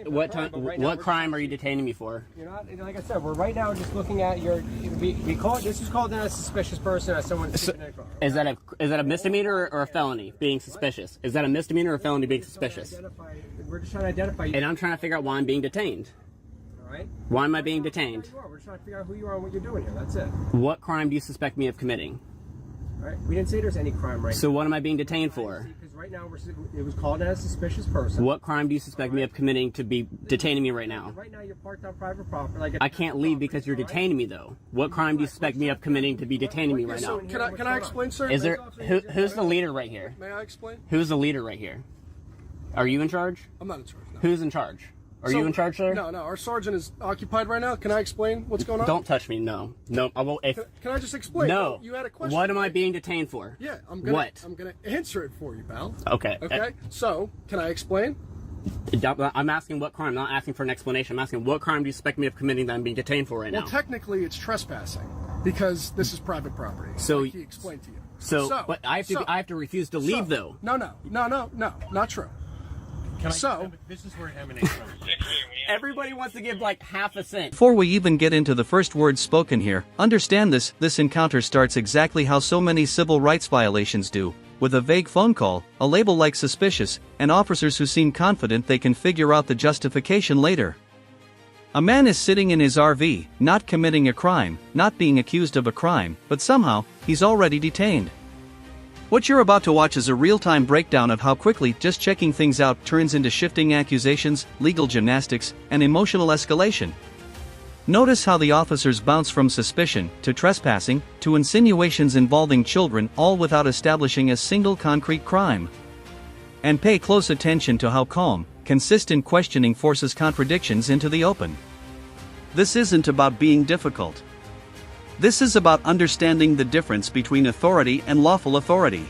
What time? What crime are you detaining me for? You're not, like I said, we're right now just looking at your. We call it. This is called a suspicious person as someone. So, is that a misdemeanor or a felony? Being suspicious. Is that a misdemeanor or a felony? Being suspicious. We're just trying to identify you. And I'm trying to figure out why I'm being detained. All right. Why am I being detained? We're just trying to figure out who you are and what you're doing here. That's it. What crime do you suspect me of committing? All right. We didn't say there's any crime right now. So what am I being detained for? Because right now it was called as a suspicious person. What crime do you suspect me of committing to be detaining me right now? Right now you're parked on private property. I can't leave because you're detaining me though. What crime do you suspect me of committing to be detaining me right now? Can I explain, sir? Is there who's the leader right here? May I explain? Who's the leader right here? Are you in charge? I'm not in charge. No. Who's in charge? Are you in charge, sir? No, our sergeant is occupied right now. Can I explain what's going on? Don't touch me. No, I won't. Can I just explain? No. You had a question. What am I being detained for? Yeah, I'm gonna. What? I'm gonna answer it for you, pal. Okay. Okay. So, can I explain? I'm asking what crime. I'm not asking for an explanation. I'm asking what crime do you suspect me of committing that I'm being detained for right now? Well, technically, it's trespassing because this is private property. So like he explained to you. But I have to refuse to leave though. No, not true. This is where it emanates from. Everybody wants to give like half a cent. Before we even get into the first words spoken here, understand this encounter starts exactly how so many civil rights violations do, with a vague phone call, a label like suspicious, and officers who seem confident they can figure out the justification later. A man is sitting in his RV, not committing a crime, not being accused of a crime, but somehow, he's already detained. What you're about to watch is a real-time breakdown of how quickly just checking things out turns into shifting accusations, legal gymnastics, and emotional escalation. Notice how the officers bounce from suspicion, to trespassing, to insinuations involving children, all without establishing a single concrete crime. And pay close attention to how calm, consistent questioning forces contradictions into the open. This isn't about being difficult. This is about understanding the difference between authority and lawful authority.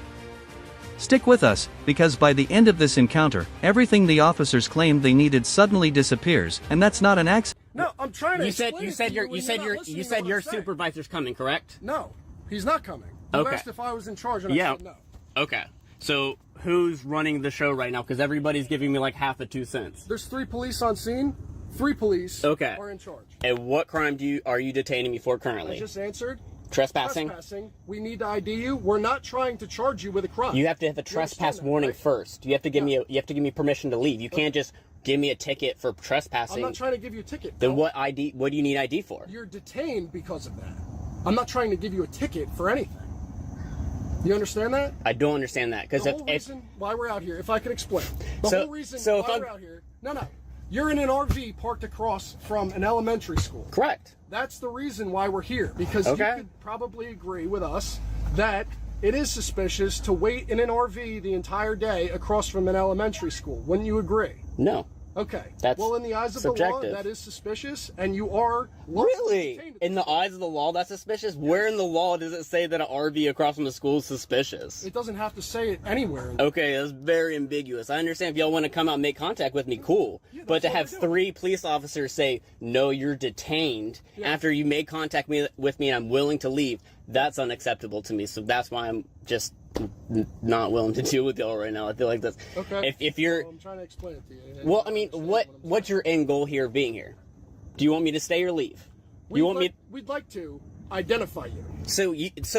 Stick with us, because by the end of this encounter, everything the officers claimed they needed suddenly disappears, and that's not an accident. No, I'm trying to. You said your supervisor's coming, correct? No, he's not coming. You asked if I was in charge, and I said no. Okay. So who's running the show right now? Because everybody's giving me like half a 2 cents. There's 3 police on scene. 3 police are in charge. And what crime are you detaining me for currently? I just answered. Trespassing? Trespassing. We need to ID you. We're not trying to charge you with a crime. You have to have a trespass warning first. You have to give me permission to leave. You can't just give me a ticket for trespassing. I'm not trying to give you a ticket. Then what ID? What do you need ID for? You're detained because of that. I'm not trying to give you a ticket for anything. You understand that? I don't understand that because the whole reason why we're out here, if I could explain, the whole reason why we're out here. No. You're in an RV parked across from an elementary school. Correct. That's the reason why we're here, because you could probably agree with us that it is suspicious to wait in an RV the entire day across from an elementary school. Wouldn't you agree? No. Okay. Well, in the eyes of the law, that is suspicious, and you are really in the eyes of the law. That's suspicious. Yes. Where in the law does it say that an RV across from the school is suspicious? It doesn't have to say it anywhere. Okay, that's very ambiguous. I understand if y'all want to come out and make contact with me, cool. Yeah, but to have 3 police officers say no, you're detained after you made contact with me and I'm willing to leave, that's unacceptable to me. So that's why I'm just not willing to deal with y'all right now. I feel like that's okay. If you're, I'm trying to explain it to you. Well, I mean, what's your end goal here of being here? Do you want me to stay or leave? We'd like to identify you. So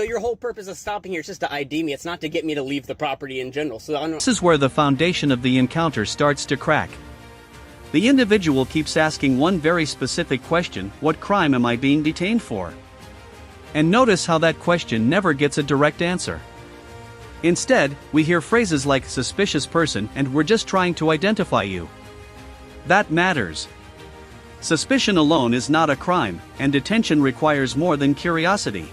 your whole purpose of stopping here is just to ID me. It's not to get me to leave the property in general. So this is where the foundation of the encounter starts to crack. The individual keeps asking one very specific question: what crime am I being detained for? And notice how that question never gets a direct answer. Instead, we hear phrases like suspicious person and we're just trying to identify you. That matters. Suspicion alone is not a crime, and detention requires more than curiosity.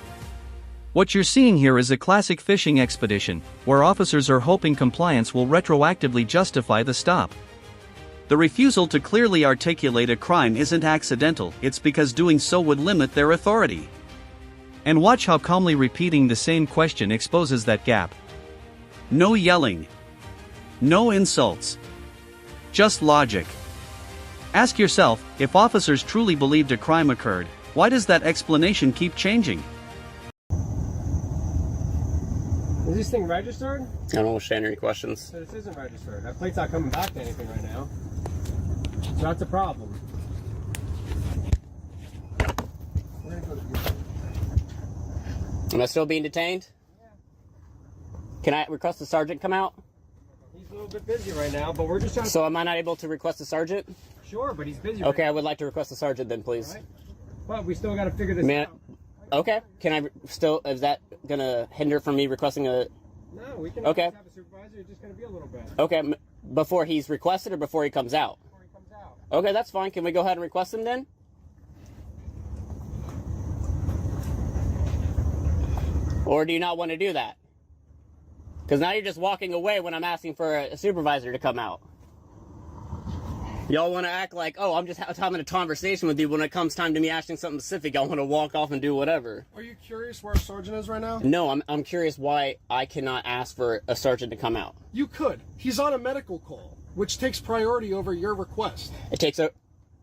What you're seeing here is a classic fishing expedition, where officers are hoping compliance will retroactively justify the stop. The refusal to clearly articulate a crime isn't accidental, it's because doing so would limit their authority. And watch how calmly repeating the same question exposes that gap. No yelling. No insults. Just logic. Ask yourself, if officers truly believed a crime occurred, why does that explanation keep changing? Is this thing registered? I don't understand any questions. So this isn't registered. That plate's not coming back to anything right now. So that's a problem. We're gonna go to the Am I still being detained? Can I request the sergeant come out? He's a little bit busy right now, but we're just trying to... So am I not able to request a sergeant? Sure, but he's busy Okay, right I would like to request a sergeant then, please. now. Right? But we still got to figure this Man, out. okay. Can I still, is that going to hinder from me requesting a... No, we can Okay. have a supervisor. It's just going to be a little bit. Okay, before he's requested or before he comes out? Before he comes out. Okay, that's fine. Can we go ahead and request him then? Or do you not want to do that? Because now you're just walking away when I'm asking for a supervisor to come out. Y'all want to act like, oh, I'm just having a conversation with you. When it comes time to me asking something specific, y'all want to walk off and do whatever. Are you curious where our sergeant is right now? No, I'm curious why I cannot ask for a sergeant to come out. You could. He's on a medical call, which takes priority over your request. It takes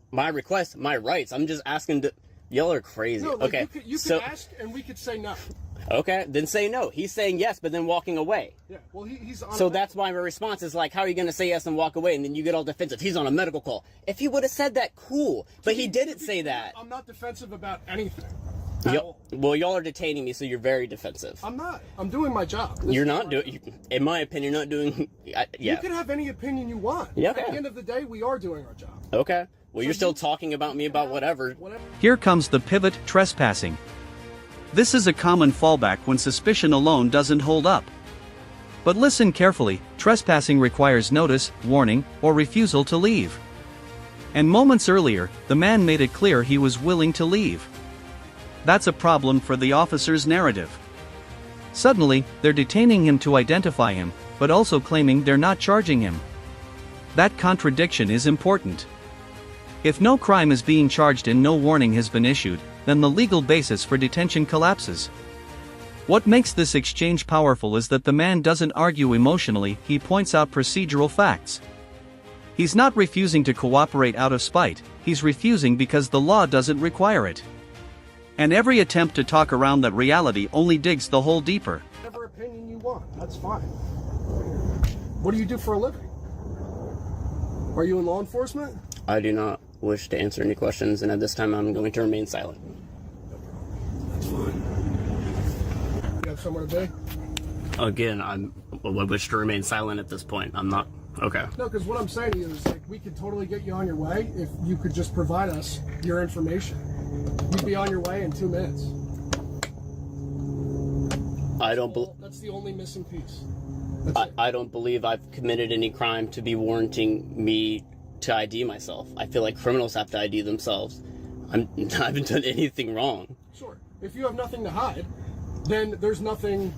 my request, my rights. I'm just asking to... Y'all are crazy. No, like okay, you could ask and we could say no. Okay, then say no. He's saying yes, but then walking away. Yeah, well, he's on So that's why my response is like, how are you going to say yes and walk away? And then you get all defensive. He's on a medical call. If he would have said that, cool. But he didn't say that. I'm not defensive about anything. Well, y'all are detaining me, so you're very defensive. I'm not. I'm doing my job. You're not doing, in my opinion, you're not doing, yeah. You can have any opinion you want. Yeah, At okay. the end of the day, we are doing our job. Okay. Well, you're still talking about me about whatever. Here comes the pivot: trespassing. This is a common fallback when suspicion alone doesn't hold up. But listen carefully, trespassing requires notice, warning, or refusal to leave. And moments earlier, the man made it clear he was willing to leave. That's a problem for the officer's narrative. Suddenly, they're detaining him to identify him, but also claiming they're not charging him. That contradiction is important. If no crime is being charged and no warning has been issued, then the legal basis for detention collapses. What makes this exchange powerful is that the man doesn't argue emotionally, he points out procedural facts. He's not refusing to cooperate out of spite, he's refusing because the law doesn't require it. And every attempt to talk around that reality only digs the hole deeper. Whatever opinion you want, that's fine. What do you do for a living? Are you in law enforcement? I do not wish to answer any questions, and at this time I'm going to remain silent. That's fine. You have somewhere to be? Again, I wish to remain silent at this point. I'm not... Okay. No, because what I'm saying to you is, like, we could totally get you on your way if you could just provide us your information. You'd be on your way in 2 minutes. That's the only missing piece. I don't believe I've committed any crime to be warranting me to ID myself. I feel like criminals have to ID themselves. I haven't done anything wrong. Sure. If you have nothing to hide, then there's nothing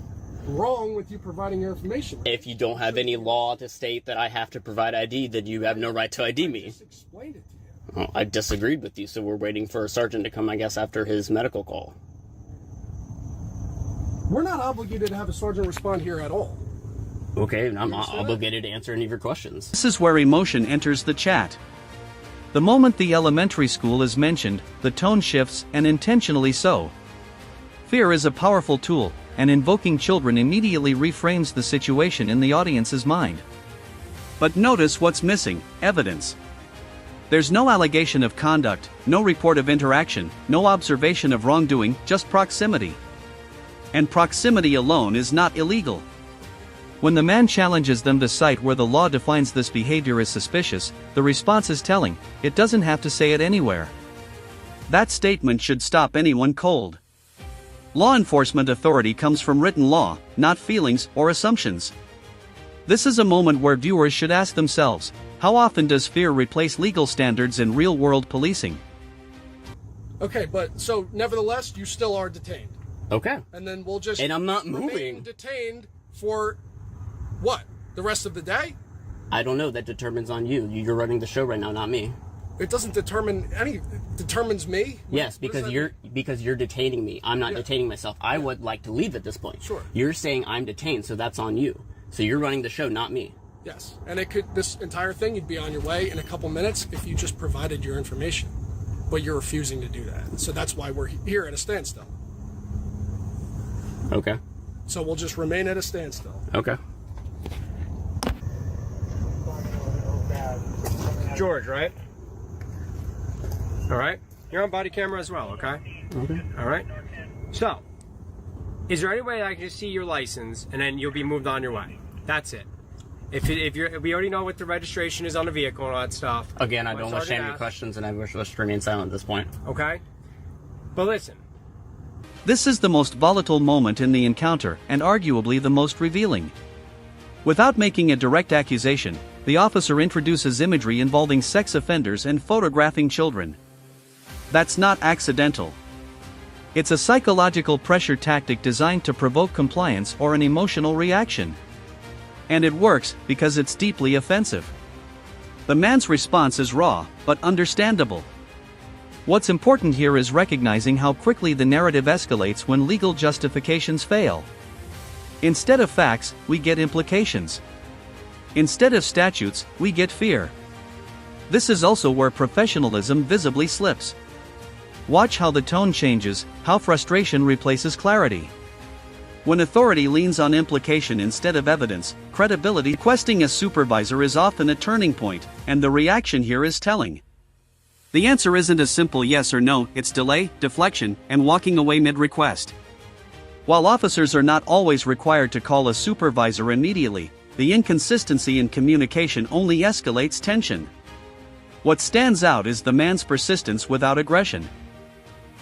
wrong with you providing your information. If you don't have any law to state that I have to provide ID, then you have no right to ID me. I just explained it to you. Well, I disagreed with you, so we're waiting for a sergeant to come, I guess, after his medical call. We're not obligated to have a sergeant respond here at all. Okay, and I'm understand? obligated to answer any of your questions. This is where emotion enters the chat. The moment the elementary school is mentioned, the tone shifts, and intentionally so. Fear is a powerful tool, and invoking children immediately reframes the situation in the audience's mind. But notice what's missing: evidence. There's no allegation of conduct, no report of interaction, no observation of wrongdoing, just proximity. And proximity alone is not illegal. When the man challenges them to cite where the law defines this behavior as suspicious, the response is telling: it doesn't have to say it anywhere. That statement should stop anyone cold. Law enforcement authority comes from written law, not feelings or assumptions. This is a moment where viewers should ask themselves, how often does fear replace legal standards in real-world policing? Okay, but so nevertheless, you still are detained. Okay. And then we'll just... And I'm not remain moving. detained for what? The rest of the day? I don't know. That determines on you. You're running the show right now, not me. It doesn't determine it determines me? Yes, What does because that you're detaining me. I'm not Yeah. detaining myself. I would like to leave at this point. Sure. You're saying I'm detained, so that's on you. So you're running the show, not me. Yes, and this entire thing, you'd be on your way in a couple minutes if you just provided your information. But you're refusing to do that. So that's why we're here at a standstill. Okay. So we'll just remain at a standstill. Okay. George, right? All right? You're on body camera as well, okay? Okay. All right? So, is there any way I can just see your license and then you'll be moved on your way? That's it. If we already know what the registration is on the vehicle and all that stuff. Again, I don't wish to answer your questions, and I wish to remain silent at this point. Okay? But listen. This is the most volatile moment in the encounter and arguably the most revealing. Without making a direct accusation, the officer introduces imagery involving sex offenders and photographing children. That's not accidental. It's a psychological pressure tactic designed to provoke compliance or an emotional reaction. And it works because it's deeply offensive. The man's response is raw, but understandable. What's important here is recognizing how quickly the narrative escalates when legal justifications fail. Instead of facts, we get implications. Instead of statutes, we get fear. This is also where professionalism visibly slips. Watch how the tone changes, how frustration replaces clarity. When authority leans on implication instead of evidence, credibility. Requesting a supervisor is often a turning point, and the reaction here is telling. The answer isn't a simple yes or no, it's delay, deflection, and walking away mid-request. While officers are not always required to call a supervisor immediately, the inconsistency in communication only escalates tension. What stands out is the man's persistence without aggression.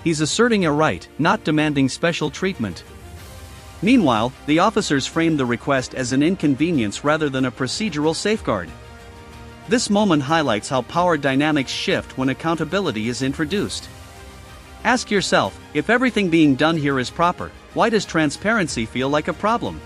He's asserting a right, not demanding special treatment. Meanwhile, the officers frame the request as an inconvenience rather than a procedural safeguard. This moment highlights how power dynamics shift when accountability is introduced. Ask yourself, if everything being done here is proper, why does transparency feel like a problem?